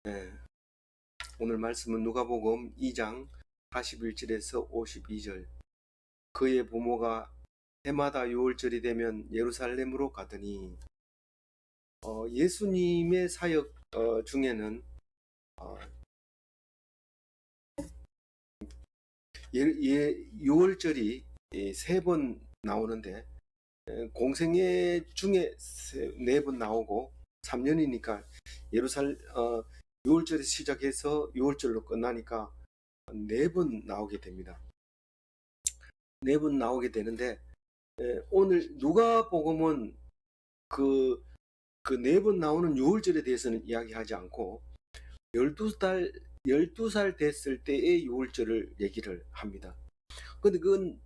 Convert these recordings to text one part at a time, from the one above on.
네, 오늘 말씀은 누가복음 2장 41절에서 52절. 그의 부모가 해마다 유월절이 되면 예루살렘으로 가더니 예수님의 사역 중에는 어, 유월절이 3번 나오는데 공생애 중에 4번 나오고 3년이니까 유월절에 시작해서 유월절로 끝나니까 4번 나오게 됩니다. 4번 나오게 되는데 오늘 누가복음은 그 4번 나오는 유월절에 대해서는 이야기하지 않고 12살 됐을 때의 유월절을 얘기를 합니다. 근데 그건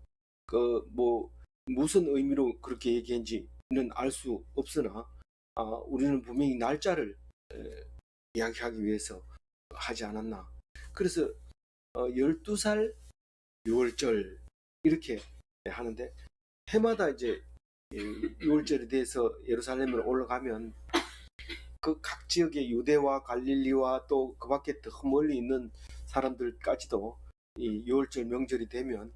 무슨 의미로 그렇게 얘기했는지는 알 수 없으나 우리는 분명히 날짜를 이야기하기 위해서 하지 않았나. 그래서 12살 유월절 이렇게 하는데 해마다 이제 유월절에 대해서 예루살렘으로 올라가면 그 각 지역의 유대와 갈릴리와 또 그 밖에 더 멀리 있는 사람들까지도 이 유월절 명절이 되면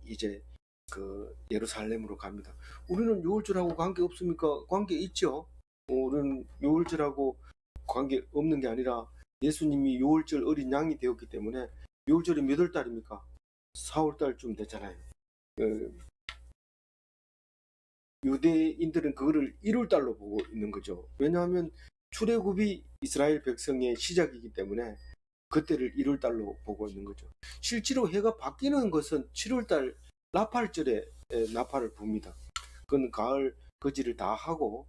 이제 그 예루살렘으로 갑니다. 우리는 유월절하고 관계 없습니까? 관계 있죠. 우리는 유월절하고 관계 없는 게 아니라 예수님이 유월절 어린 양이 되었기 때문에 유월절이 몇 월 달입니까? 4월 달쯤 됐잖아요. 유대인들은 그거를 1월 달로 보고 있는 거죠. 왜냐하면 출애굽이 이스라엘 백성의 시작이기 때문에 그때를 1월 달로 보고 있는 거죠. 실제로 해가 바뀌는 것은 7월 달 나팔절에 나팔을 붑니다. 그건 가을 거지를 다 하고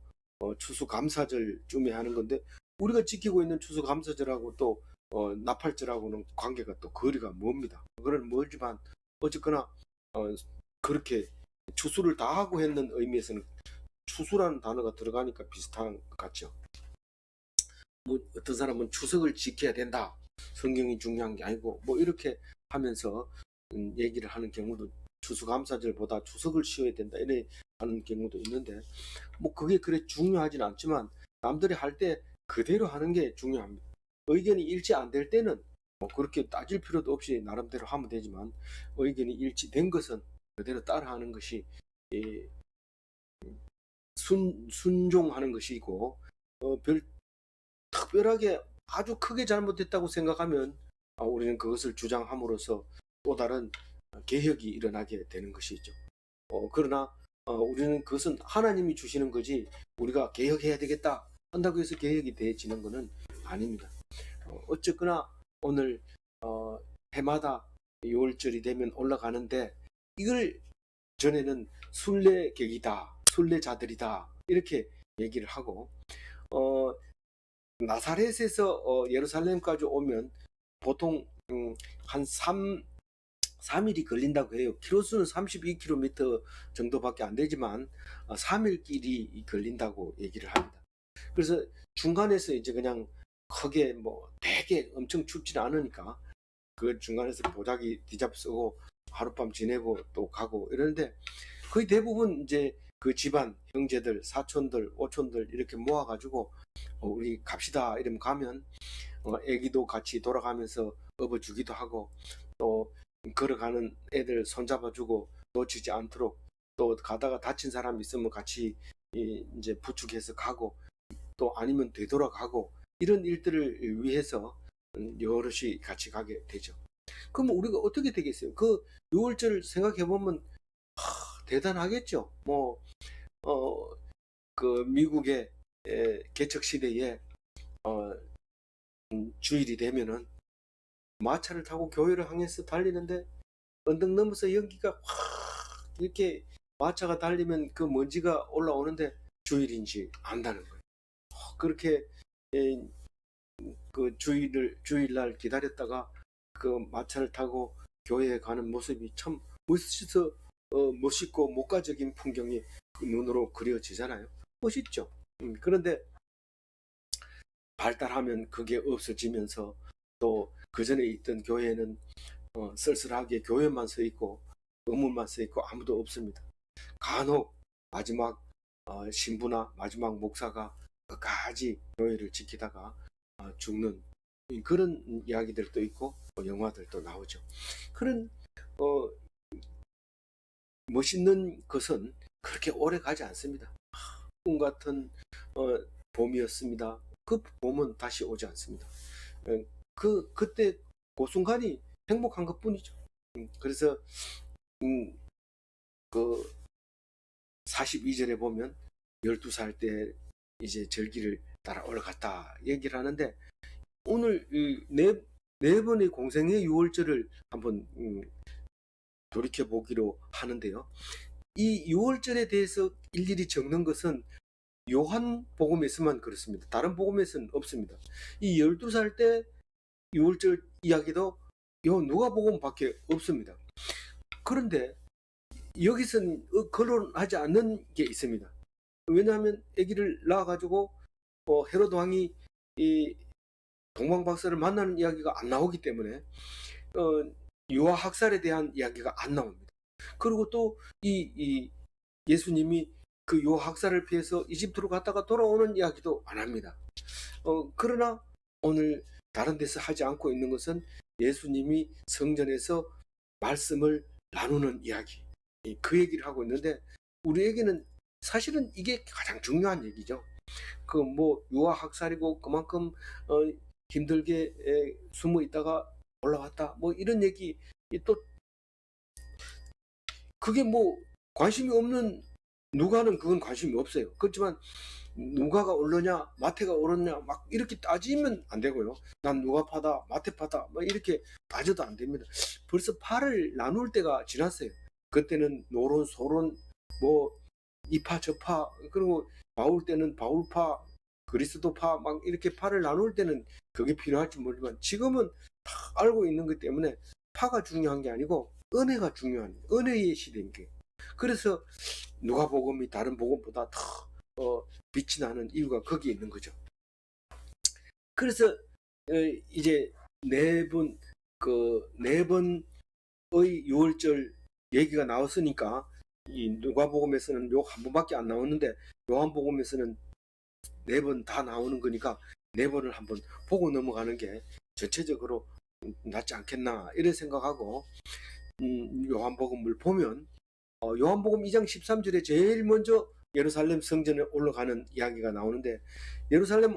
추수감사절쯤에 하는 건데 우리가 지키고 있는 추수감사절하고 또 나팔절하고는 관계가 또 거리가 멉니다. 그건 멀지만 어쨌거나 그렇게 추수를 다 하고 했는 의미에서는 추수라는 단어가 들어가니까 비슷한 것 같죠. 뭐 어떤 사람은 추석을 지켜야 된다. 성경이 중요한 게 아니고 뭐 이렇게 하면서 얘기를 하는 경우도 추수감사절보다 추석을 쉬어야 된다 이래 하는 경우도 있는데 뭐 그게 그래 중요하진 않지만 남들이 할 때 그대로 하는 게 중요합니다. 의견이 일치 안 될 때는 뭐 그렇게 따질 필요도 없이 나름대로 하면 되지만 의견이 일치된 것은 그대로 따라하는 것이 순종하는 것이고 특별하게 아주 크게 잘못됐다고 생각하면 우리는 그것을 주장함으로써 또 다른 개혁이 일어나게 되는 것이죠. 그러나 우리는 그것은 하나님이 주시는 거지 우리가 개혁해야 되겠다 한다고 해서 개혁이 되어지는 것은 아닙니다. 어쨌거나 오늘 해마다 6월절이 되면 올라가는데 이걸 전에는 순례객이다, 순례자들이다 이렇게 얘기를 하고 나사렛에서 예루살렘까지 오면 보통 한 3일이 걸린다고 해요. 키로수는 32km 정도밖에 안 되지만 3일길이 걸린다고 얘기를 합니다. 그래서 중간에서 이제 그냥 크게 뭐 되게 엄청 춥지는 않으니까 그 중간에서 보자기 뒤잡쓰고 하룻밤 지내고 또 가고 이러는데 거의 대부분 이제 그 집안 형제들 사촌들 오촌들 이렇게 모아가지고 우리 갑시다 이러면 가면 애기도 같이 돌아가면서 업어주기도 하고 또 걸어가는 애들 손잡아주고 놓치지 않도록 또 가다가 다친 사람 있으면 같이 이제 부축해서 가고 또 아니면 되돌아가고 이런 일들을 위해서 여럿이 같이 가게 되죠. 그럼 우리가 어떻게 되겠어요? 그 6월절 생각해 보면 대단하겠죠. 뭐 그 미국의 개척 시대에 주일이 되면은 마차를 타고 교회를 향해서 달리는데 언덕 넘어서 연기가 확 이렇게 마차가 달리면 그 먼지가 올라오는데 주일인지 안다는 거예요. 그렇게 그 주일날 기다렸다가 그 마차를 타고 교회에 가는 모습이 참 멋있고 목가적인 풍경이 그 눈으로 그려지잖아요. 멋있죠. 그런데 발달하면 그게 없어지면서 또 그 전에 있던 교회는 쓸쓸하게 교회만 서 있고 의문만 서 있고 아무도 없습니다. 간혹 마지막 신부나 마지막 목사가 끝까지 교회를 지키다가 죽는 그런 이야기들도 있고 영화들도 나오죠. 그런 어, 멋있는 것은 그렇게 오래 가지 않습니다. 꿈 같은 어, 봄이었습니다. 그 봄은 다시 오지 않습니다. 그때 그 순간이 행복한 것뿐이죠. 그래서 음, 그 42절에 보면 12살 때 이제 절기를 따라 올라갔다 얘기를 하는데, 오늘 네 번의 공생의 유월절을 한번 돌이켜 보기로 하는데요. 이 유월절에 대해서 일일이 적는 것은 요한 복음에서만 그렇습니다. 다른 복음에서는 없습니다. 이 12살 때 유월절 이야기도 요 누가복음밖에 없습니다. 그런데 여기서는 거론하지 않는 게 있습니다. 왜냐하면 아기를 낳아가지고 헤로드 왕이 이 동방박사를 만나는 이야기가 안 나오기 때문에 유아 학살에 대한 이야기가 안 나옵니다. 그리고 또 이 예수님이 그 유아 학살을 피해서 이집트로 갔다가 돌아오는 이야기도 안 합니다. 그러나 오늘 다른 데서 하지 않고 있는 것은 예수님이 성전에서 말씀을 나누는 이야기, 그 얘기를 하고 있는데, 우리에게는 사실은 이게 가장 중요한 얘기죠. 그 뭐 유아 학살이고 그만큼 힘들게 숨어 있다가 올라왔다 뭐 이런 얘기, 또 그게 뭐 관심이 없는 누가는 그건 관심이 없어요. 그렇지만 누가가 옳느냐 마태가 옳느냐 막 이렇게 따지면 안 되고요. 난 누가파다 마태파다 뭐 이렇게 따져도 안 됩니다. 벌써 파를 나눌 때가 지났어요. 그때는 노론 소론 뭐 이파 저파, 그리고 바울 때는 바울파 그리스도파 막 이렇게 파를 나눌 때는 그게 필요할지 모르지만, 지금은 다 알고 있는 것 때문에 파가 중요한 게 아니고 은혜가 중요한, 은혜의 시대인 게. 그래서 누가복음이 다른 복음보다 더 빛이 나는 이유가 거기에 있는 거죠. 그래서 이제 네 번의 유월절 얘기가 나왔으니까, 이 누가복음에서는 요 한 번밖에 안 나오는데 요한복음에서는 네 번 다 나오는 거니까 네 번을 한번 보고 넘어가는 게 전체적으로 낫지 않겠나 이런 생각하고, 요한복음을 보면 요한복음 2장 13절에 제일 먼저 예루살렘 성전에 올라가는 이야기가 나오는데, 예루살렘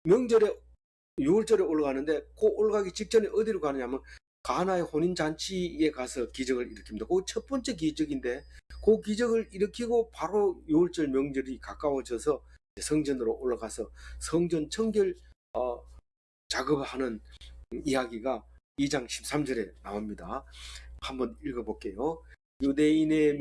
명절에 6월절에 올라가는데, 그 올라가기 직전에 어디로 가느냐면 가나의 혼인잔치에 가서 기적을 일으킵니다. 그 첫 번째 기적인데, 그 기적을 일으키고 바로 6월절 명절이 가까워져서 성전으로 올라가서 성전 청결 작업하는 이야기가 2장 13절에 나옵니다. 한번 읽어볼게요. 유대인의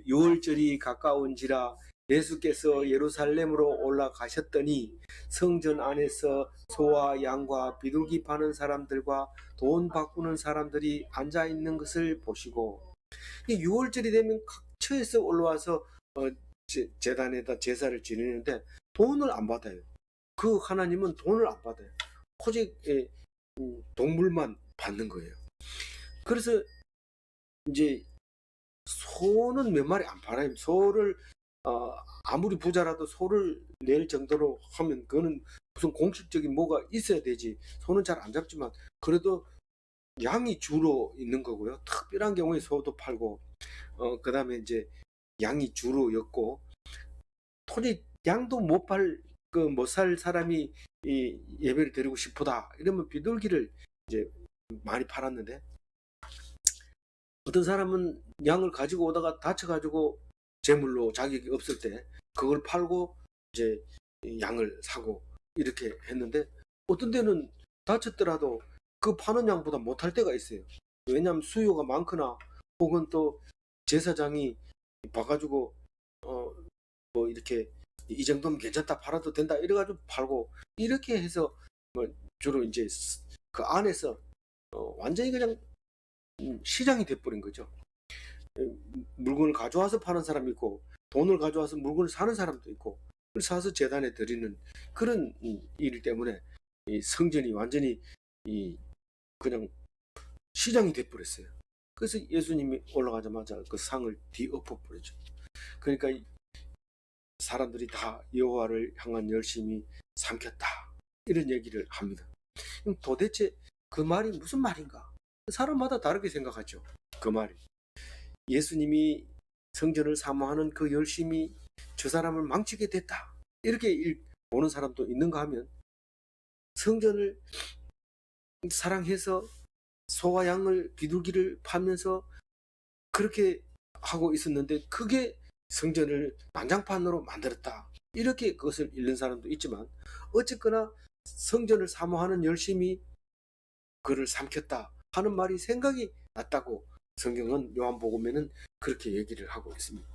유월절이 가까운지라 예수께서 예루살렘으로 올라가셨더니 성전 안에서 소와 양과 비둘기 파는 사람들과 돈 바꾸는 사람들이 앉아 있는 것을 보시고, 이 유월절이 되면 각 처에서 올라와서 제단에다 제사를 지내는데 돈을 안 받아요. 그 하나님은 돈을 안 받아요. 오직 동물만 받는 거예요. 그래서 이제 소는 몇 마리 안 팔아요. 소를 아무리 부자라도 소를 낼 정도로 하면 그거는 무슨 공식적인 뭐가 있어야 되지. 소는 잘 안 잡지만 그래도 양이 주로 있는 거고요. 특별한 경우에 소도 팔고, 그 다음에 이제 양이 주로였고, 토지 양도 못 살 사람이 이 예배를 드리고 싶다 이러면 비둘기를 이제 많이 팔았는데, 어떤 사람은 양을 가지고 오다가 다쳐가지고 재물로 자격이 없을 때 그걸 팔고 이제 양을 사고 이렇게 했는데, 어떤 데는 다쳤더라도 그 파는 양보다 못할 때가 있어요. 왜냐하면 수요가 많거나, 혹은 또 제사장이 봐가지고 뭐 이렇게 이 정도면 괜찮다 팔아도 된다 이래가지고 팔고, 이렇게 해서 뭐 주로 이제 그 안에서 완전히 그냥 시장이 돼버린 거죠. 물건을 가져와서 파는 사람이 있고, 돈을 가져와서 물건을 사는 사람도 있고, 사서 재단에 드리는 그런 일 때문에 이 성전이 완전히 그냥 시장이 돼버렸어요. 그래서 예수님이 올라가자마자 그 상을 뒤엎어버렸죠. 그러니까 사람들이 다 여호와를 향한 열심이 삼켰다. 이런 얘기를 합니다. 그럼 도대체 그 말이 무슨 말인가? 사람마다 다르게 생각하죠. 그 말이. 예수님이 성전을 사모하는 그 열심이 저 사람을 망치게 됐다. 이렇게 보는 사람도 있는가 하면, 성전을 사랑해서 소와 양을 비둘기를 파면서 그렇게 하고 있었는데 그게 성전을 난장판으로 만들었다. 이렇게 그것을 읽는 사람도 있지만, 어쨌거나 성전을 사모하는 열심이 그를 삼켰다 하는 말이 생각이 났다고 성경은 요한복음에는 그렇게 얘기를 하고 있습니다.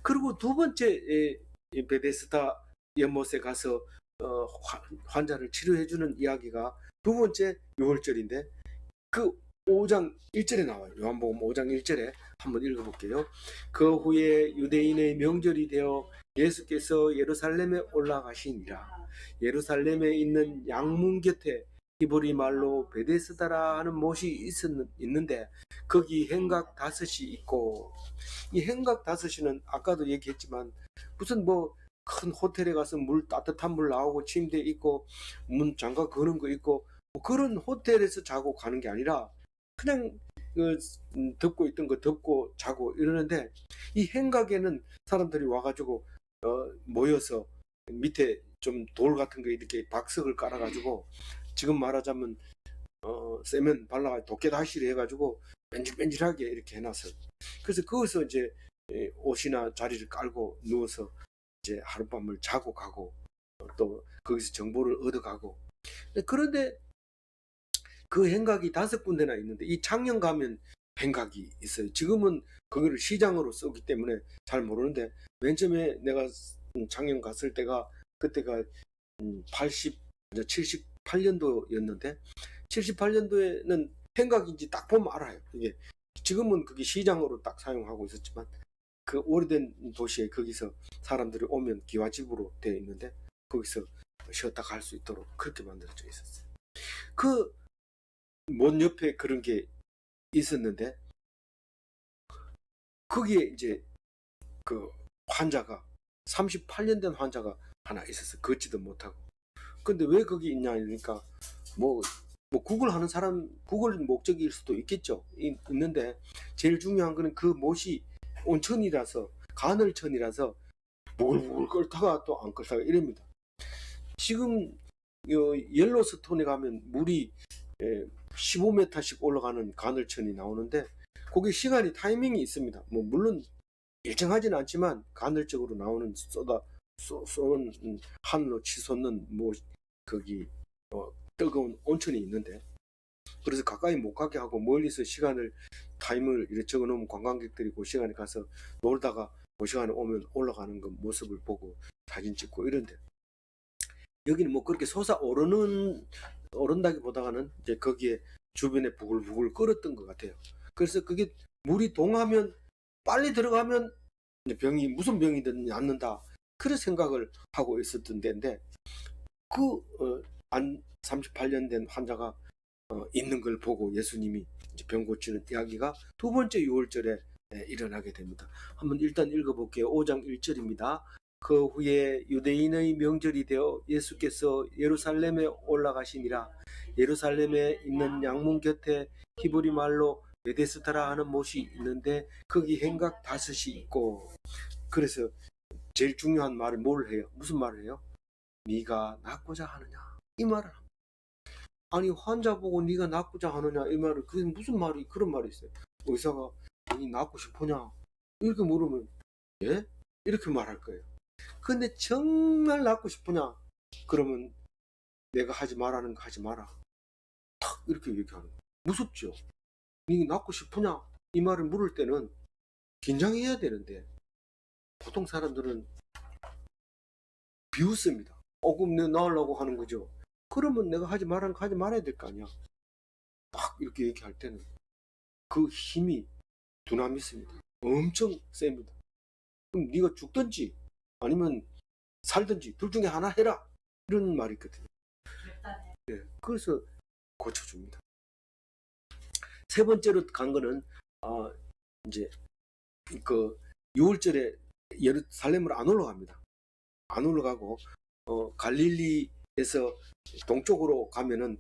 그리고 두 번째, 베데스다 연못에 가서 환자를 치료해주는 이야기가 두 번째 6월절인데, 그 5장 1절에 나와요. 요한복음 5장 1절에 한번 읽어볼게요. 그 후에 유대인의 명절이 되어 예수께서 예루살렘에 올라가시니라. 예루살렘에 있는 양문 곁에 히브리 말로 베데스다라 하는 못이 있는데 거기 행각 5이 있고, 이 행각 5이는 아까도 얘기했지만 무슨 뭐 큰 호텔에 가서 따뜻한 물 나오고 침대 있고 문 잠가 거는 거 있고 뭐 그런 호텔에서 자고 가는 게 아니라 그냥 덮고 있던 거 덮고 자고 이러는데, 이 행각에는 사람들이 와가지고 모여서 밑에 좀 돌 같은 거 이렇게 박석을 깔아가지고, 지금 말하자면 세면 발라가지고 도깨다시를 해가지고 뺀질뺀질하게 이렇게 해놨어요. 그래서 거기서 이제 옷이나 자리를 깔고 누워서 이제 하룻밤을 자고 가고 또 거기서 정보를 얻어가고. 그런데 그 행각이 5군데나 있는데, 이 작년 가면 행각이 있어요. 지금은 거기를 시장으로 쓰기 때문에 잘 모르는데, 맨 처음에 내가 작년 갔을 때가 그때가 78년도였는데 78년도에는 행각인지 딱 보면 알아요. 이게 지금은 그게 시장으로 딱 사용하고 있었지만 그 오래된 도시에 거기서 사람들이 오면 기와집으로 되어 있는데 거기서 쉬었다 갈 수 있도록 그렇게 만들어져 있었어요. 그 못 옆에 그런 게 있었는데 거기에 이제 그 환자가 38년 된 환자가 하나 있었어요. 걷지도 못하고. 근데 왜 거기 있냐 그러니까 뭐 구글 하는 사람, 구글 목적일 수도 있겠죠. 있는데 제일 중요한 거는 그 못이 온천이라서, 간헐천이라서 부글부글 끓다가 또 안 끓다가 이럽니다. 지금 옐로스톤에 가면 물이 15m씩 올라가는 간헐천이 나오는데 거기 시간이 타이밍이 있습니다. 뭐 물론 일정하지는 않지만 간헐적으로 나오는 쏘는 하늘로 치솟는 뭐 거기 뜨거운 온천이 있는데, 그래서 가까이 못 가게 하고 멀리서 시간을 타임을 이렇게 적어 놓으면 관광객들이 그 시간에 가서 놀다가 그 시간에 오면 올라가는 그 모습을 보고 사진 찍고 이런데, 여기는 뭐 그렇게 오른다기보다는 이제 거기에 주변에 부글부글 끓었던 것 같아요. 그래서 그게 물이 동하면 빨리 들어가면 병이 무슨 병이든 낫는다 그런 생각을 하고 있었던 데인데, 그 38년 된 환자가 있는 걸 보고 예수님이 이제 병 고치는 이야기가 두 번째 6월절에 일어나게 됩니다. 한번 일단 읽어볼게요. 5장 1절입니다. 그 후에 유대인의 명절이 되어 예수께서 예루살렘에 올라가시니라. 예루살렘에 있는 양문 곁에 히브리 말로 베데스다라 하는 못이 있는데 거기 행각 5이 있고. 그래서 제일 중요한 말을 뭘 해요? 무슨 말을 해요? 네가 낫고자 하느냐, 이 말을 합니다. 아니 환자 보고 네가 낫고자 하느냐 이 말을, 그게 무슨 말이, 그런 말이 있어요. 의사가 니 낫고 싶으냐 이렇게 물으면 예? 이렇게 말할 거예요. 근데 정말 낫고 싶으냐 그러면 내가 하지 말라는 거 하지 마라, 탁 이렇게 얘기하는 거예요. 무섭죠? 니 낫고 싶으냐 이 말을 물을 때는 긴장해야 되는데 보통 사람들은 비웃습니다. 그럼 내가 나으려고 하는 거죠. 그러면 내가 하지 말라는 거 하지 말아야 될 거 아니야. 막 이렇게 얘기할 때는 그 힘이 두나미습니다. 엄청 셉니다. 그럼 네가 죽든지 아니면 살든지 둘 중에 하나 해라, 이런 말이 있거든요. 네, 그래서 고쳐줍니다. 세 번째로 간 거는 이제 그 6월절에 예루살렘으로 안 올라갑니다. 안 올라가고 갈릴리에 동쪽으로 가면은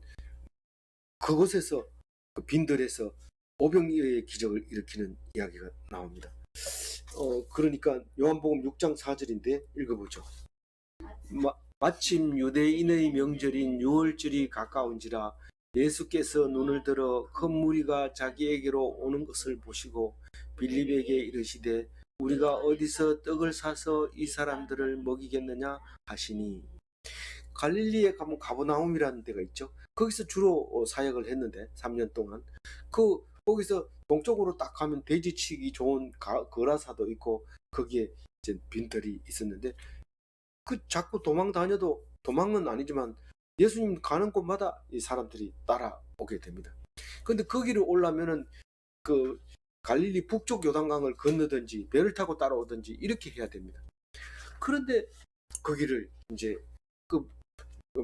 그곳에서 그 빈들에서 오병이어의 기적을 일으키는 이야기가 나옵니다. 그러니까 요한복음 6장 4절인데 읽어보죠. 마침 유대인의 명절인 유월절이 가까운지라 예수께서 눈을 들어 큰 무리가 자기에게로 오는 것을 보시고 빌립에게 이르시되 우리가 어디서 떡을 사서 이 사람들을 먹이겠느냐 하시니, 갈릴리에 가면 가버나움이라는 데가 있죠. 거기서 주로 사역을 했는데 3년 동안 거기서 동쪽으로 딱 가면 돼지치기 좋은 거라사도 있고 거기에 이제 빈털이 있었는데 자꾸 도망 다녀도, 도망은 아니지만 예수님 가는 곳마다 이 사람들이 따라오게 됩니다. 근데 거기를 올라면은 그 갈릴리 북쪽 요단강을 건너든지 배를 타고 따라오든지 이렇게 해야 됩니다. 그런데 거기를 이제 그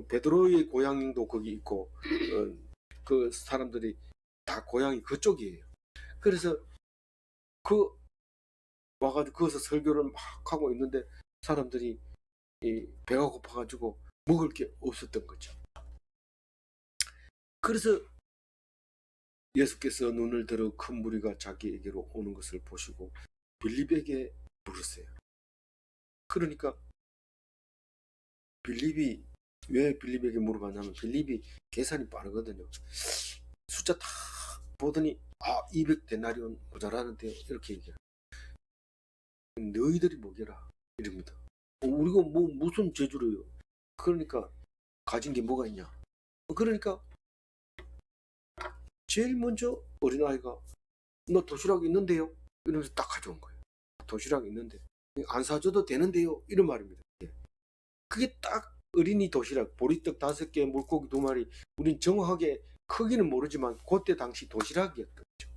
베드로의 고향도 거기 있고 그 사람들이 다 고향이 그쪽이에요. 그래서 와가지고 거기서 설교를 막 하고 있는데 사람들이 배가 고파가지고 먹을 게 없었던 거죠. 그래서 예수께서 눈을 들어 큰 무리가 자기에게로 오는 것을 보시고 빌립에게 물으세요. 그러니까 빌립이 왜 빌립에게 물어봤냐면 빌립이 계산이 빠르거든요. 숫자 다 보더니 200데나리온 모자라는데 이렇게 얘기해요. 너희들이 먹여라 이럽니다. 우리가 무슨 재주로요? 그러니까 가진 게 뭐가 있냐? 그러니까 제일 먼저 어린아이가 너 도시락 있는데요? 이러면서 딱 가져온 거예요. 도시락 있는데 안 사줘도 되는데요? 이런 말입니다. 그게 딱 어린이 도시락, 보리떡 5개, 물고기 2마리. 우린 정확하게 크기는 모르지만 그때 당시 도시락이었던 거죠.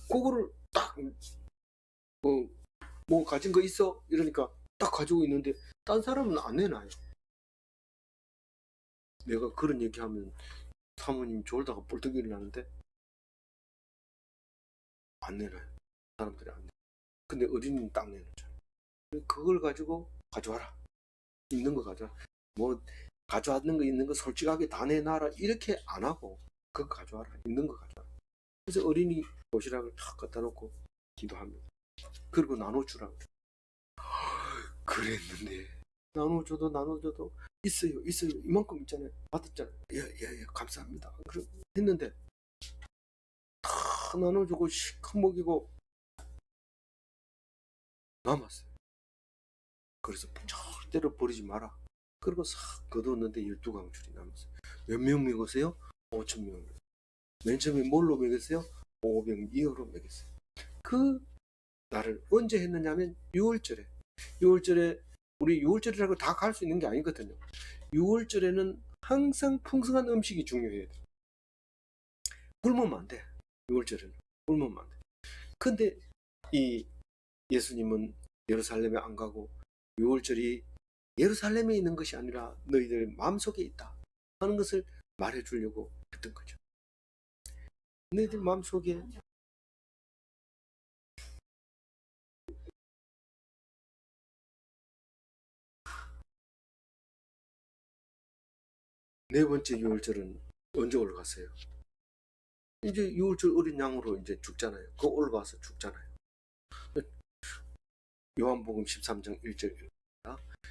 그거를 딱 뭐 가진 거 있어? 이러니까 딱 가지고 있는데 딴 사람은 안 내놔요. 내가 그런 얘기하면 사모님 졸다가 뻘떡 일어나는데 안 내놔요. 사람들이 안 내놔요. 근데 어린이는 딱 내놓잖아요. 그걸 가지고 가져와라. 있는 거 가져와. 뭐 가져왔는 거 있는 거 솔직하게 다 내놔라 이렇게 안 하고 그거 가져와라. 있는 거 가져와라. 그래서 어린이 도시락을 탁 갖다 놓고 기도합니다. 그리고 나눠주라고. 그랬는데 나눠줘도 있어요 이만큼 있잖아요. 받았잖아요. 예 감사합니다. 했는데 다 나눠주고 시커 먹이고 남았어요. 그래서 절대로 버리지 마라. 그리고 싹 거두었는데 12강줄이 남았어요. 몇 명 먹었어요? 5,000명. 맨 처음에 뭘로 먹였어요? 500미어로 먹였어요. 그 날을 언제 했느냐면 6월절에 우리 6월절이라고 다 갈 수 있는 게 아니거든요. 6월절에는 항상 풍성한 음식이 중요해요. 굶으면 안 돼. 6월절에는 굶으면 안 돼. 근데 이 예수님은 예루살렘에 안 가고 6월절이 예루살렘에 있는 것이 아니라 너희들 마음속에 있다 하는 것을 말해주려고 했던 거죠. 너희들 마음속에 네 번째 6월절은 언제 올라갔어요? 이제 6월절 어린 양으로 이제 죽잖아요. 그거 올라가서 죽잖아요. 요한복음 13장 1절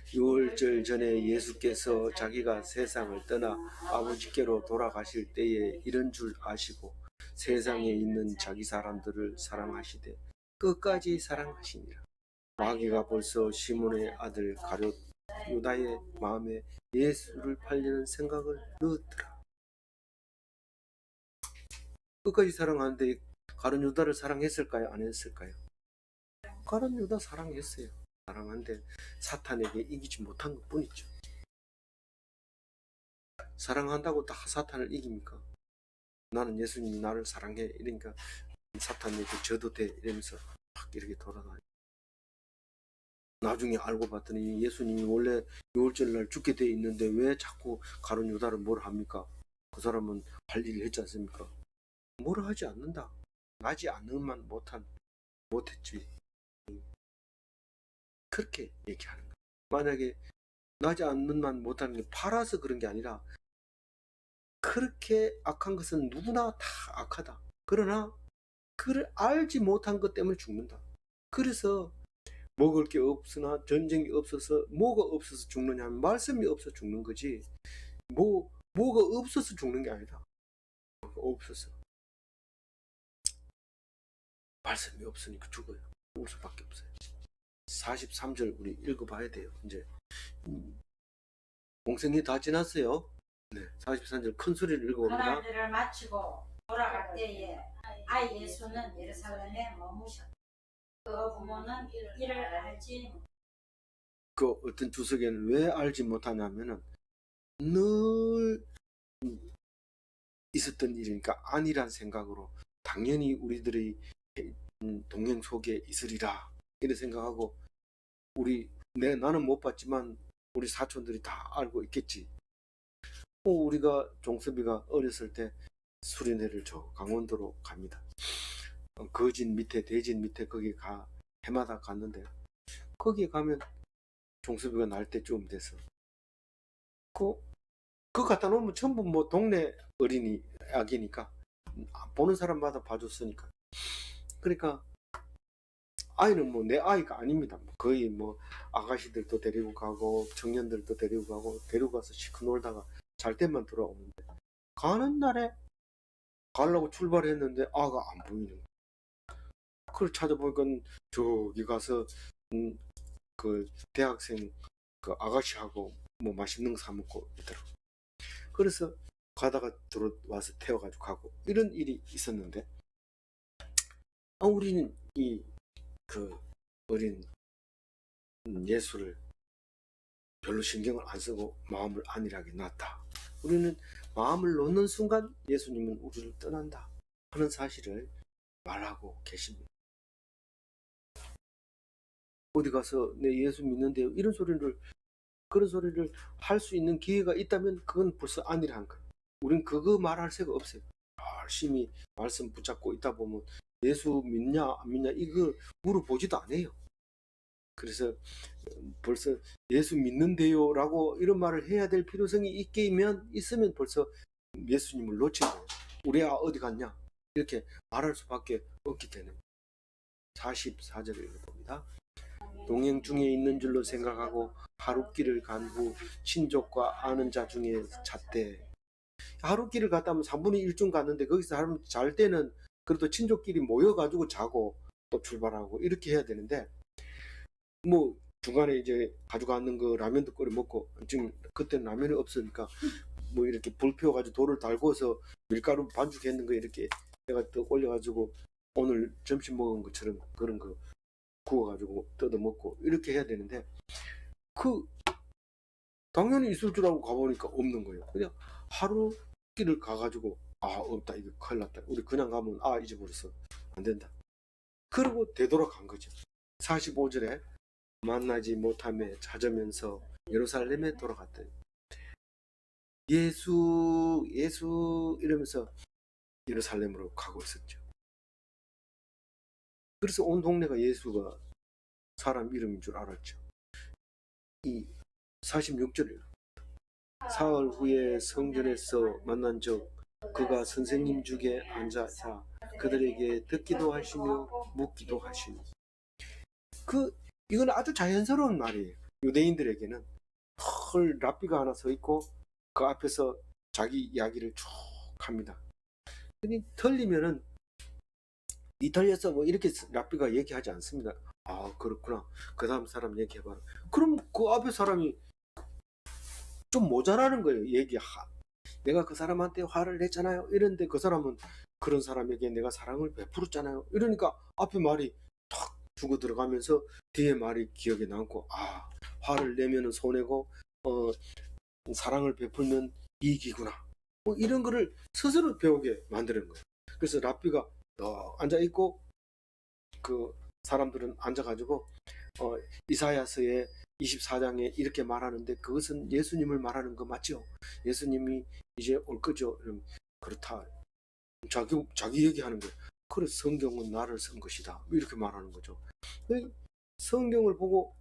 6월절 전에 예수께서 자기가 세상을 떠나 아버지께로 돌아가실 때에 이런 줄 아시고 세상에 있는 자기 사람들을 사랑하시되 끝까지 사랑하시니라. 마귀가 벌써 시몬의 아들 가룟 유다의 마음에 예수를 팔리는 생각을 넣었더라. 끝까지 사랑하는데 가룟 유다를 사랑했을까요? 안 했을까요? 가룟 유다 사랑했어요. 사랑한데 사탄에게 이기지 못한 것 뿐이죠. 사랑한다고 다 사탄을 이깁니까? 나는 예수님이 나를 사랑해 이러니까 사탄에게 져도 돼 이러면서 막 이렇게 돌아다니. 나중에 알고 봤더니 예수님이 원래 6월절 날 죽게 돼 있는데 왜 자꾸 가룟 유다를 뭐라 합니까? 그 사람은 할 일을 했지 않습니까? 뭐라 하지 않는다. 나지 않으면 못했지. 그렇게 얘기하는 거예요. 만약에 나지 않는만 못하는 게 팔아서 그런 게 아니라 그렇게 악한 것은 누구나 다 악하다. 그러나 그를 알지 못한 것 때문에 죽는다. 그래서 먹을 게 없으나 전쟁이 없어서 뭐가 없어서 죽느냐 하면 말씀이 없어서 죽는 거지. 뭐가 없어서 죽는 게 아니다. 뭐가 없어서. 말씀이 없으니까 죽어요. 죽을 수밖에 없어요. 43절 우리 읽어봐야 돼요. 이제 공생이 다 지났어요. 네, 43절 큰 소리를 읽어봅니다. 그날들을 마치고 돌아갈 때에 아이 예수는 예루살렘에 머무셨다. 그 부모는 이를 알지 못했다. 그 어떤 주석에는 왜 알지 못하냐면은 늘 있었던 일이니까 아니란 생각으로 당연히 우리들의 동행 속에 있으리라 이런 생각하고 나는 못 봤지만 우리 사촌들이 다 알고 있겠지. 우리가 종섭이가 어렸을 때 수련회를 저 강원도로 갑니다. 거진 밑에 대진 밑에 거기 해마다 갔는데 거기에 가면 종섭이가 날 때쯤 돼서 그거 갖다 놓으면 전부 뭐 동네 어린이 아기니까 보는 사람마다 봐줬으니까. 그러니까 아이는 뭐 내 아이가 아닙니다. 거의 뭐 아가씨들도 데리고 가고 청년들도 데리고 가고 데리고 가서 시커 놀다가 잘 때만 돌아오는데 가는 날에 가려고 출발했는데 아가 안 보이는 거야. 그걸 찾아보니까 저기 가서 그 대학생 그 아가씨하고 뭐 맛있는 거 사 먹고 있더라고. 그래서 가다가 들어와서 태워가지고 가고 이런 일이 있었는데 우리는 그 어린 예수를 별로 신경을 안 쓰고 마음을 안일하게 놨다. 우리는 마음을 놓는 순간 예수님은 우리를 떠난다 하는 사실을 말하고 계십니다. 어디 가서 내 예수 믿는데요 이런 그런 소리를 할 수 있는 기회가 있다면 그건 벌써 안일한 거예요. 우린 그거 말할 새가 없어요. 열심히 말씀 붙잡고 있다 보면 예수 믿냐 안 믿냐 이거 물어보지도 않아요. 그래서 벌써 예수 믿는데요 라고 이런 말을 해야 될 필요성이 있으면 벌써 예수님을 놓친 거예요. 우리 어디 갔냐 이렇게 말할 수밖에 없기 때문에. 44절을 읽어봅니다. 동행 중에 있는 줄로 생각하고 하룻길을 간 후 친족과 아는 자 중에 잤대. 하룻길을 갔다 하면 3분의 1쯤 갔는데 거기서 잘 때는 그래도 친족끼리 모여가지고 자고 또 출발하고 이렇게 해야 되는데 뭐 중간에 이제 가져가는 거 라면도 끓여 먹고 지금 그때는 라면이 없으니까 뭐 이렇게 불 피워가지고 돌을 달고서 밀가루 반죽했는 거 이렇게 내가 또 올려가지고 오늘 점심 먹은 것처럼 그런 거 구워가지고 뜯어 먹고 이렇게 해야 되는데 당연히 있을 줄 알고 가보니까 없는 거예요. 그냥 하루 길을 가가지고 없다 이거 큰일 났다 우리 그냥 가면 잊어버렸어 안 된다 그러고 되돌아간 거죠. 45절에 만나지 못하며 찾으면서 예루살렘에 돌아갔다. 예수 이러면서 예루살렘으로 가고 있었죠. 그래서 온 동네가 예수가 사람 이름인 줄 알았죠. 이 46절이에요. 사흘 후에 성전에서 만난 적 그가 선생님 중에 앉아서 그들에게 듣기도 하시며 묻기도 하시니. 이건 아주 자연스러운 말이에요. 유대인들에게는 랍비가 하나 서 있고 그 앞에서 자기 이야기를 쭉 합니다. 틀리면은 니 틀렸어 뭐 이렇게 랍비가 얘기하지 않습니다. 그렇구나 그 다음 사람 얘기해봐라. 그럼 그 앞에 사람이 좀 모자라는 거예요. 내가 그 사람한테 화를 냈잖아요 이런데 그 사람은 그런 사람에게 내가 사랑을 베풀었잖아요 이러니까 앞에 말이 탁 주고 들어가면서 뒤에 말이 기억에 남고 화를 내면은 손해고 사랑을 베풀면 이익이구나 뭐 이런 거를 스스로 배우게 만드는 거예요. 그래서 랍비가 앉아있고 그 사람들은 앉아가지고 이사야서의 24장에 이렇게 말하는데 그것은 예수님을 말하는 거 맞죠? 예수님이 이제 올 거죠? 그렇다. 자기 얘기하는 거예요. 그래 성경은 나를 쓴 것이다. 이렇게 말하는 거죠. 성경을 보고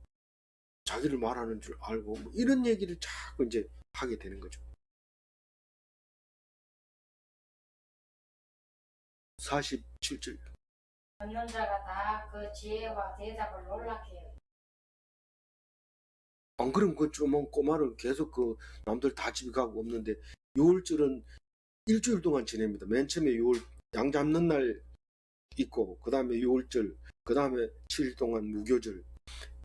자기를 말하는 줄 알고 뭐 이런 얘기를 자꾸 이제 하게 되는 거죠. 47절. 듣는 자가 다 그 지혜와 대답을 놀랍게 해요. 안 그러면 그 조그만 꼬마를 계속 그 남들 다 집에 가고 없는데 6월절은 일주일 동안 지냅니다. 맨 처음에 6월 양 잡는 날 있고 그 다음에 6월절 그 다음에 7일 동안 무교절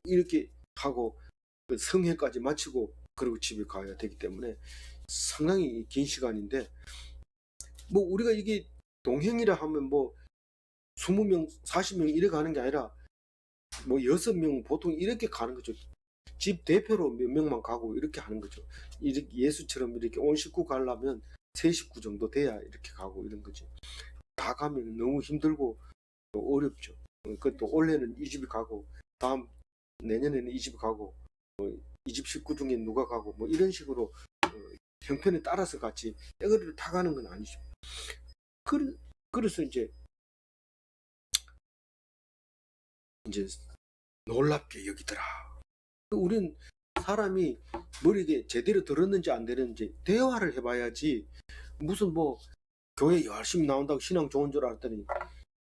이렇게 하고 그 성회까지 마치고 그리고 집에 가야 되기 때문에 상당히 긴 시간인데 뭐 우리가 이게 동행이라 하면 뭐 20명 40명 이렇게 가는 게 아니라 뭐 6명 보통 이렇게 가는 거죠. 집 대표로 몇 명만 가고 이렇게 하는 거죠. 이렇게 예수처럼 이렇게 온 식구 가려면 3식구 정도 돼야 이렇게 가고 이런 거지. 다 가면 너무 힘들고 또 어렵죠. 그것도 올해는 이 집에 가고 다음 내년에는 이 집에 가고 이 집 식구 중에 누가 가고 뭐 이런 식으로 형편에 따라서 같이 떼거리를 타가는 건 아니죠. 그래서 이제 놀랍게 여기더라. 우린 사람이 뭘 이게 제대로 들었는지 안 들었는지 대화를 해봐야지 무슨 뭐 교회 열심히 나온다고 신앙 좋은 줄 알았더니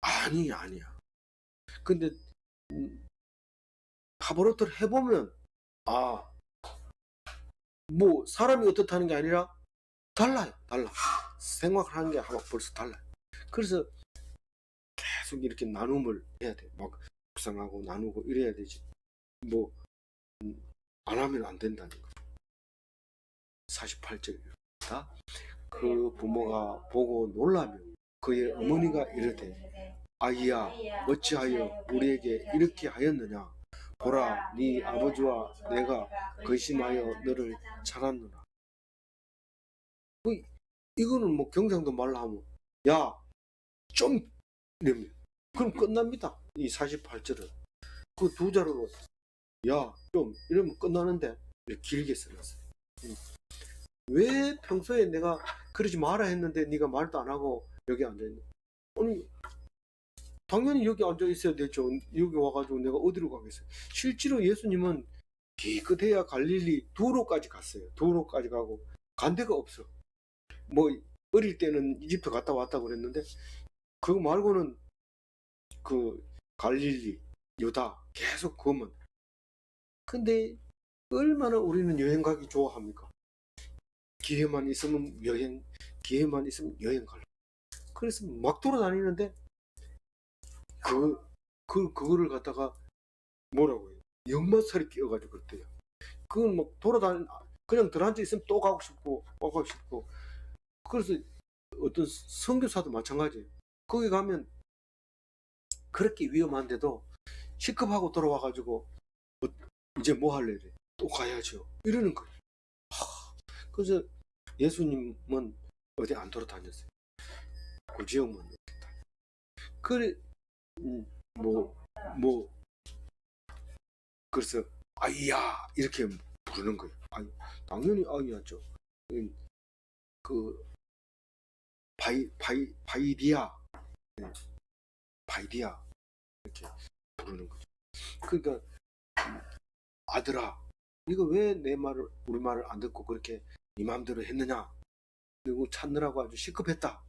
아니야. 근데 카보로트를 해보면 뭐 사람이 어떻다는 게 아니라 달라. 생각하는 게 벌써 달라요. 그래서 계속 이렇게 나눔을 해야 돼. 막 묵상하고 나누고 이래야 되지. 뭐 안 하면 안 된다는 거. 48절입니다. 그 부모가 보고 놀라며 그의 어머니가 이르되 아이야 어찌하여 우리에게 이렇게 하였느냐. 보라 네 아버지와 내가 근심하여 너를 찾았노라. 이거는 뭐 경상도 말로 하면 야 좀 이러면 그럼 끝납니다. 이 48절은 그 두 자로 야 좀 이러면 끝나는데 이렇게 길게 써놨어요. 왜 평소에 내가 그러지 마라 했는데 네가 말도 안 하고 여기 앉아있냐. 아니 당연히 여기 앉아 있어야 되죠. 여기 와가지고 내가 어디로 가겠어요. 실제로 예수님은 기껏해야 갈릴리 두로까지 갔어요. 두로까지 가고 간 데가 없어. 뭐 어릴 때는 이집트 갔다 왔다 그랬는데 그거 말고는 그 갈릴리 유다 계속 그것만. 근데 얼마나 우리는 여행 가기 좋아합니까? 기회만 있으면 여행 갈래. 그래서 막 돌아다니는데 그거를 갖다가 뭐라고 해요? 역마살이 끼어가지고 그랬대요. 그건 막 그냥 들어앉아 있으면 또 가고 싶고 그래서 어떤 선교사도 마찬가지예요. 거기 가면 그렇게 위험한데도 시급하고 돌아와가지고 이제 뭐 할래? 또 가야죠. 이러는 거예요. 그래서 예수님은 어디 안 돌아다녔어요. 그 지역만 그래 뭐 그래서 아이야 이렇게 부르는 거예요. 당연히 아이야죠. 그 바이디아 바이디아 이렇게 부르는 거죠. 그러니까 아들아 이거 왜 내 말을 우리 말을 안 듣고 그렇게 네 마음대로 했느냐. 그리고 찾느라고 아주 시급했다.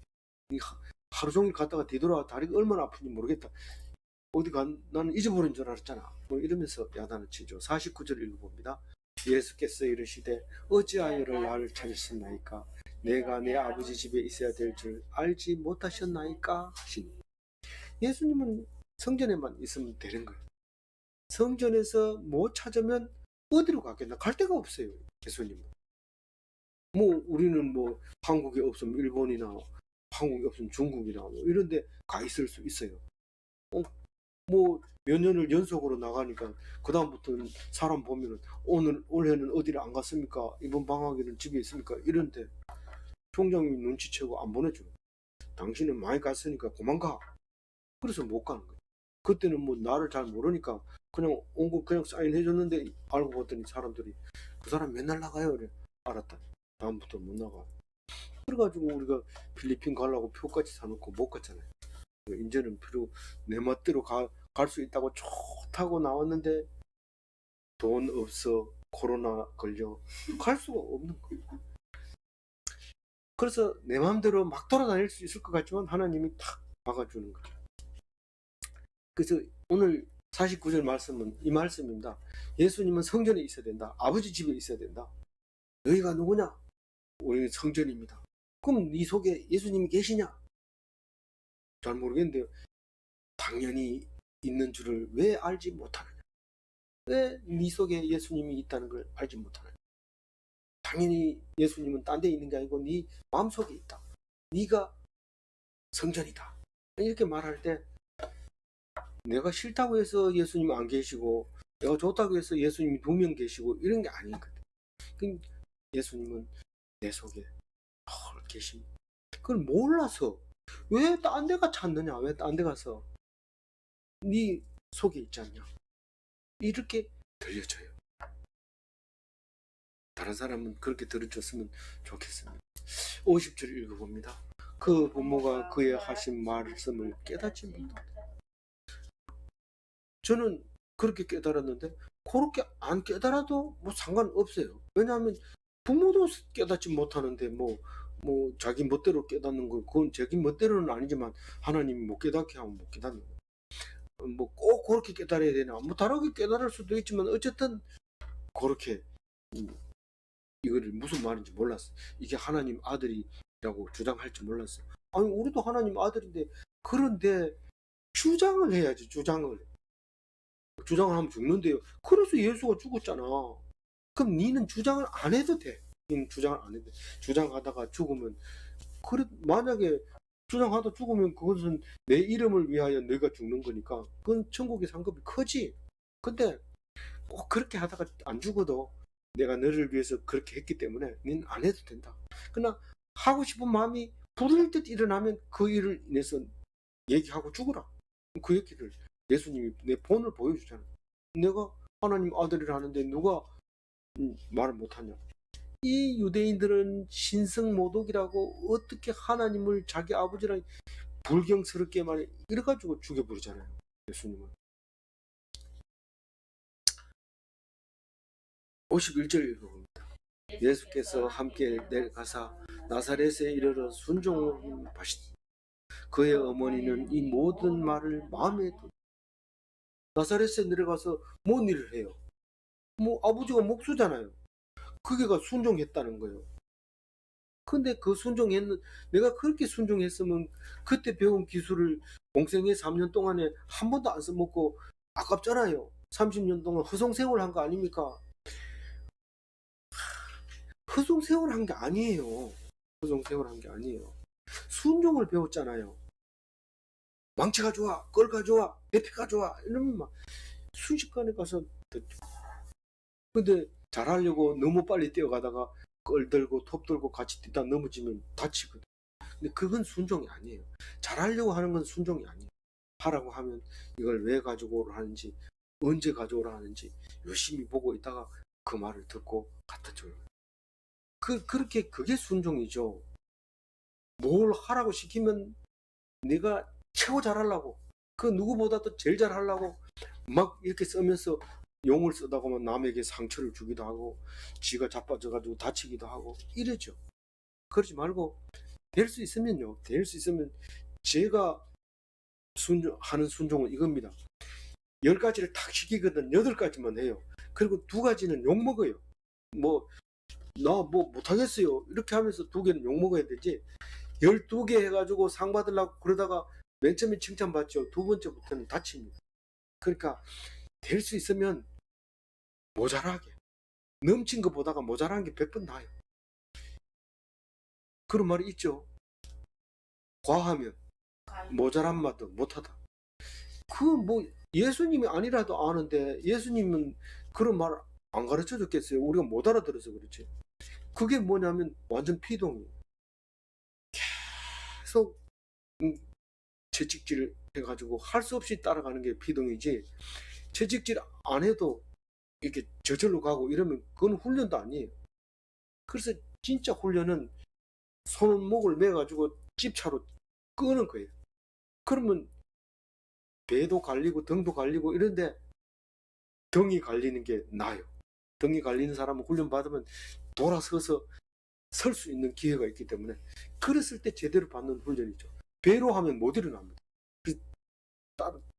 하루 종일 갔다가 뒤돌아 다리가 얼마나 아픈지 모르겠다. 어디 나는 잊어버린 줄 알았잖아. 뭐 이러면서 야단을 치죠. 49절 읽어봅니다. 예수께서 이르시되 어찌하여 나를 찾으셨나이까. 내가 내 아버지 집에 있어야 될 줄 알지 못하셨나이까 하시니. 예수님은 성전에만 있으면 되는 거예요. 성전에서 못 찾으면 어디로 가겠나. 갈 데가 없어요. 예수님은. 뭐 우리는 뭐 한국에 없으면 일본이나 한국에 없으면 중국이나 뭐 이런 데 가 있을 수 있어요. 뭐 몇 년을 연속으로 나가니까 그 다음부터는 사람 보면은 올해는 어디를 안 갔습니까? 이번 방학에는 집에 있습니까? 이런데 총장님이 눈치채고 안 보내줘. 당신은 많이 갔으니까 그만 가. 그래서 못 가는 거예요. 그때는 뭐 나를 잘 모르니까 그냥 온 거 그냥 사인해줬는데 알고 봤더니 사람들이 그 사람 맨날 나가요. 그래. 알았다. 다음부터 못 나가. 그래가지고 우리가 필리핀 가려고 표까지 사놓고 못 갔잖아요. 이제는 내 멋대로 갈 수 있다고 좋다고 나왔는데 돈 없어, 코로나 걸려, 갈 수가 없는 거예요. 그래서 내 마음대로 막 돌아다닐 수 있을 것 같지만 하나님이 탁 막아주는 거예요. 그래서 오늘 49절 말씀은 이 말씀입니다. 예수님은 성전에 있어야 된다. 아버지 집에 있어야 된다. 너희가 누구냐? 우리는 성전입니다. 그럼 네 속에 예수님이 계시냐? 잘 모르겠는데요. 당연히 있는 줄을 왜 알지 못하느냐? 왜 네 속에 예수님이 있다는 걸 알지 못하느냐? 당연히 예수님은 딴 데 있는 게 아니고 네 마음속에 있다. 네가 성전이다. 이렇게 말할 때 내가 싫다고 해서 예수님 안 계시고 내가 좋다고 해서 예수님이 2명 계시고 이런 게 아니거든. 예수님은 내 속에 계십니다. 그걸 몰라서 왜 딴 데가 찾느냐? 왜 딴 데 가서 네 속에 있지 않냐? 이렇게 들려줘요. 다른 사람은 그렇게 들어줬으면 좋겠습니다. 50절 읽어봅니다. 그 부모가 그의 하신 말씀을 깨닫지 못한다. 저는 그렇게 깨달았는데 그렇게 안 깨달아도 뭐 상관없어요. 왜냐하면 부모도 깨닫지 못하는데 뭐 자기 멋대로 깨닫는 건 그건 자기 멋대로는 아니지만 하나님이 못 깨닫게 하면 못 깨닫는 거예요. 뭐 꼭 그렇게 깨달아야 되나? 뭐 다르게 깨달을 수도 있지만 어쨌든 그렇게 이거를 무슨 말인지 몰랐어. 이게 하나님 아들이라고 주장할 줄 몰랐어. 아니 우리도 하나님 아들인데 그런데 주장을 해야지. 주장을 하면 죽는데요. 그래서 예수가 죽었잖아. 그럼 니는 주장을 안 해도 돼. 니는 주장을 안 해도 돼. 주장하다가 죽으면 그래 만약에 주장하다 죽으면 그것은 내 이름을 위하여 너희가 죽는 거니까 그건 천국의 상급이 크지. 근데 꼭 그렇게 하다가 안 죽어도 내가 너를 위해서 그렇게 했기 때문에 니는 안 해도 된다. 그러나 하고 싶은 마음이 부를 듯 일어나면 그 일을 인해서 얘기하고 죽어라. 그 얘기를 예수님이 내 본을 보여주잖아. 내가 하나님 아들이라 하는데 누가 말을 못하냐. 이 유대인들은 신성모독이라고 어떻게 하나님을 자기 아버지랑 불경스럽게 말해 이래가지고 죽여버리잖아요. 예수님은. 51절 읽어봅니다. 예수께서 함께 내려가사 나사렛에 이르러 순종을 하시니 그의 어머니는 이 모든 말을 마음에 두고 나사렛에 내려가서 뭔 일을 해요? 뭐 아버지가 목수잖아요. 그게가 순종했다는 거예요. 근데 그 순종했는 내가 그렇게 순종했으면 그때 배운 기술을 공생애 3년 동안에 한 번도 안 써먹고 아깝잖아요. 30년 동안 허송세월 한 거 아닙니까? 허송세월 한 게 아니에요. 허송세월 한 게 아니에요. 순종을 배웠잖아요. 망치가 좋아, 끌가 좋아, 대패가 좋아 이러면 막 순식간에 가서 듣죠. 근데 잘하려고 너무 빨리 뛰어가다가 끌 들고 톱 들고 같이 뛰다 넘어지면 다치거든. 근데 그건 순종이 아니에요. 잘하려고 하는 건 순종이 아니에요. 하라고 하면 이걸 왜 가져오라 하는지 언제 가져오라 하는지 열심히 보고 있다가 그 말을 듣고 갖다 줘요. 그렇게 그게 순종이죠. 뭘 하라고 시키면 내가 최고 잘하려고 그 누구보다도 제일 잘하려고 막 이렇게 쓰면서 용을 쓰다가 뭐 남에게 상처를 주기도 하고 지가 자빠져가지고 다치기도 하고 이러죠. 그러지 말고 될 수 있으면요. 될 수 있으면 제가 하는 순종은 이겁니다. 10가지를 탁 시키거든 8가지만 해요. 그리고 2가지는 욕먹어요. 나 못하겠어요. 이렇게 하면서 2개는 욕먹어야 되지. 12개 해가지고 상 받으려고 그러다가 맨 처음에 칭찬받죠. 2번째부터는 다칩니다. 그러니까 될 수 있으면 모자라게 넘친 것보다가 모자란 게 100번 나아요. 그런 말이 있죠. 과하면 모자란 맛도 못하다. 뭐 예수님이 아니라도 아는데 예수님은 그런 말 안 가르쳐 줬겠어요. 우리가 못 알아들어서 그렇지. 그게 뭐냐면 완전 피동이에요. 계속 채찍질 해가지고 할 수 없이 따라가는 게 피동이지 채찍질 안 해도 이렇게 저절로 가고 이러면 그건 훈련도 아니에요. 그래서 진짜 훈련은 손목을 매가지고 집차로 끄는 거예요. 그러면 배도 갈리고 등도 갈리고 이런데 등이 갈리는 게 나아요. 등이 갈리는 사람은 훈련 받으면 돌아서서 설 수 있는 기회가 있기 때문에 그랬을 때 제대로 받는 훈련이죠. 배로 하면 못 일어납니다.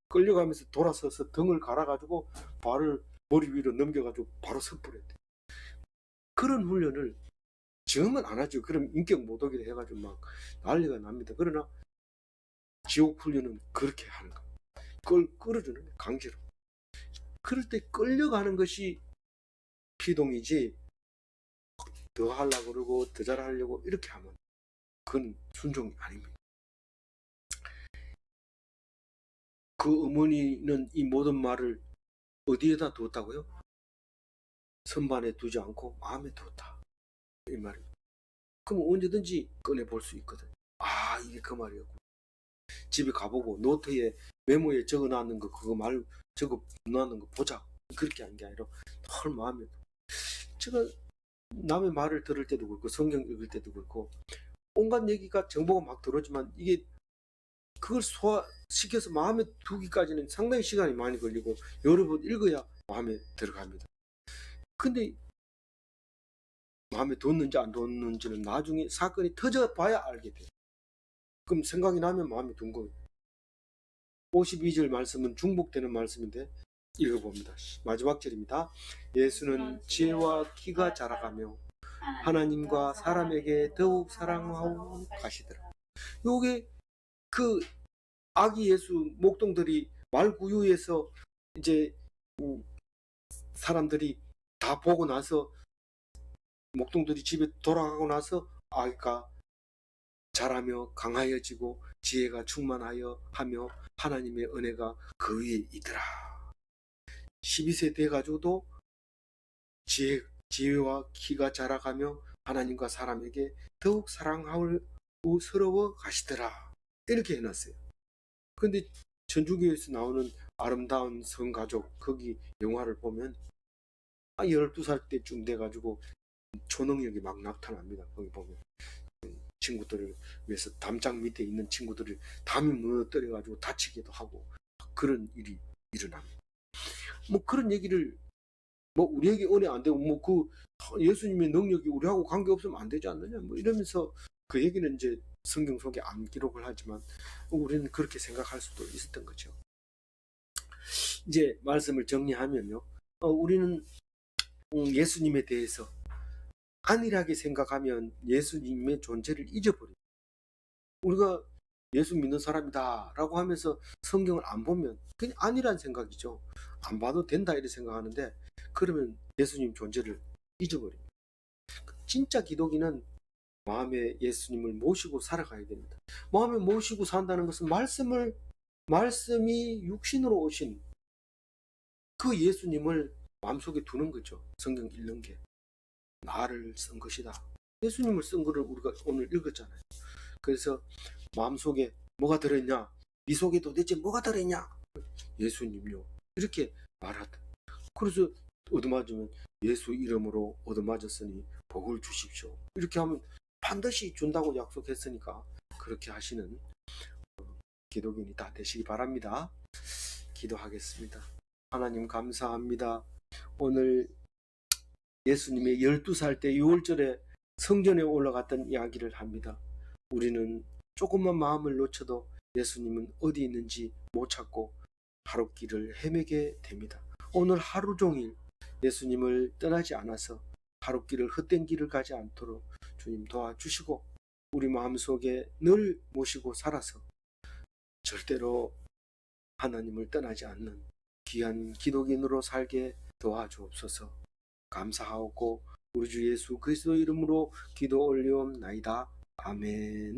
끌려가면서 돌아서서 등을 갈아가지고 발을 머리 위로 넘겨가지고 바로 섣불어야 돼. 그런 훈련을 지금은 안 하죠. 그럼 인격 모독이 해가지고 막 난리가 납니다. 그러나 지옥 훈련은 그렇게 하는 겁니다. 끌어주는 거예요, 강제로. 그럴 때 끌려가는 것이 피동이지, 더 하려고 그러고 더 잘하려고 이렇게 하면 그건 순종이 아닙니다. 그 어머니는 이 모든 말을 어디에다 두었다고요? 선반에 두지 않고 마음에 두었다, 이 말입니다. 그럼 언제든지 꺼내볼 수 있거든. 아, 이게 그 말이었고, 집에 가보고 노트에 메모에 적어놨는 거, 그거 말 적어놨는 거 보자, 그렇게 한 게 아니라 헐 마음에. 제가 남의 말을 들을 때도 그렇고 성경 읽을 때도 그렇고 온갖 얘기가 정보가 막 들어오지만 이게 그걸 소화시켜서 마음에 두기까지는 상당히 시간이 많이 걸리고 여러 번 읽어야 마음에 들어갑니다. 근데 마음에 뒀는지 안 뒀는지는 나중에 사건이 터져봐야 알게 돼요. 그럼 생각이 나면 마음에 둔 거예요. 52절 말씀은 중복되는 말씀인데 읽어봅니다. 마지막 절입니다. 예수는 지혜와 키가 자라가며 하나님과 사람에게 더욱 사랑하고 가시더라. 요게 그 아기 예수 목동들이 말구유에서 이제 사람들이 다 보고 나서 목동들이 집에 돌아가고 나서 아기가 자라며 강하여지고 지혜가 충만하여 하며 하나님의 은혜가 그 위에 있더라. 12세 돼가지고도 지혜와 키가 자라가며 하나님과 사람에게 더욱 사랑하고 서러워 가시더라. 이렇게 해놨어요. 근데 천주교에서 나오는 아름다운 성가족 거기 영화를 보면 12살 때쯤 돼가지고 초능력이 막 나타납니다. 거기 보면 친구들을 위해서 담장 밑에 있는 친구들을 담이 무너뜨려가지고 다치기도 하고 그런 일이 일어납니다. 뭐 그런 얘기를 뭐 우리에게 은혜 안 되고 뭐 그 예수님의 능력이 우리하고 관계 없으면 안 되지 않느냐 뭐 이러면서 그 얘기는 이제 성경 속에 안 기록을 하지만 우리는 그렇게 생각할 수도 있었던 거죠. 이제 말씀을 정리하면요, 우리는 예수님에 대해서 안일하게 생각하면 예수님의 존재를 잊어버립니다. 우리가 예수 믿는 사람이다 라고 하면서 성경을 안 보면 그냥 안일한 생각이죠. 안 봐도 된다 이렇게 생각하는데 그러면 예수님 존재를 잊어버립니다. 진짜 기독인은 마음에 예수님을 모시고 살아가야 됩니다. 마음에 모시고 산다는 것은 말씀이 육신으로 오신 그 예수님을 마음속에 두는 거죠. 성경 읽는 게 나를 쓴 것이다. 예수님을 쓴 거를 우리가 오늘 읽었잖아요. 그래서 마음속에 뭐가 들어있냐? 네 속에 도대체 뭐가 들어있냐? 예수님요. 이렇게 말하다. 그래서 얻어맞으면 예수 이름으로 얻어맞았으니 복을 주십시오. 이렇게 하면 반드시 준다고 약속했으니까 그렇게 하시는 기독인이 다 되시기 바랍니다. 기도하겠습니다. 하나님 감사합니다. 오늘 예수님의 12살 때 6월절에 성전에 올라갔던 이야기를 합니다. 우리는 조금만 마음을 놓쳐도 예수님은 어디 있는지 못 찾고 하루길을 헤매게 됩니다. 오늘 하루 종일 예수님을 떠나지 않아서 하루길을 헛된 길을 가지 않도록 주님 도와주시고 우리 마음속에 늘 모시고 살아서 절대로 하나님을 떠나지 않는 귀한 기독인으로 살게 도와주옵소서. 감사하고 우리 주 예수 그리스도 이름으로 기도 올리옵나이다. 아멘.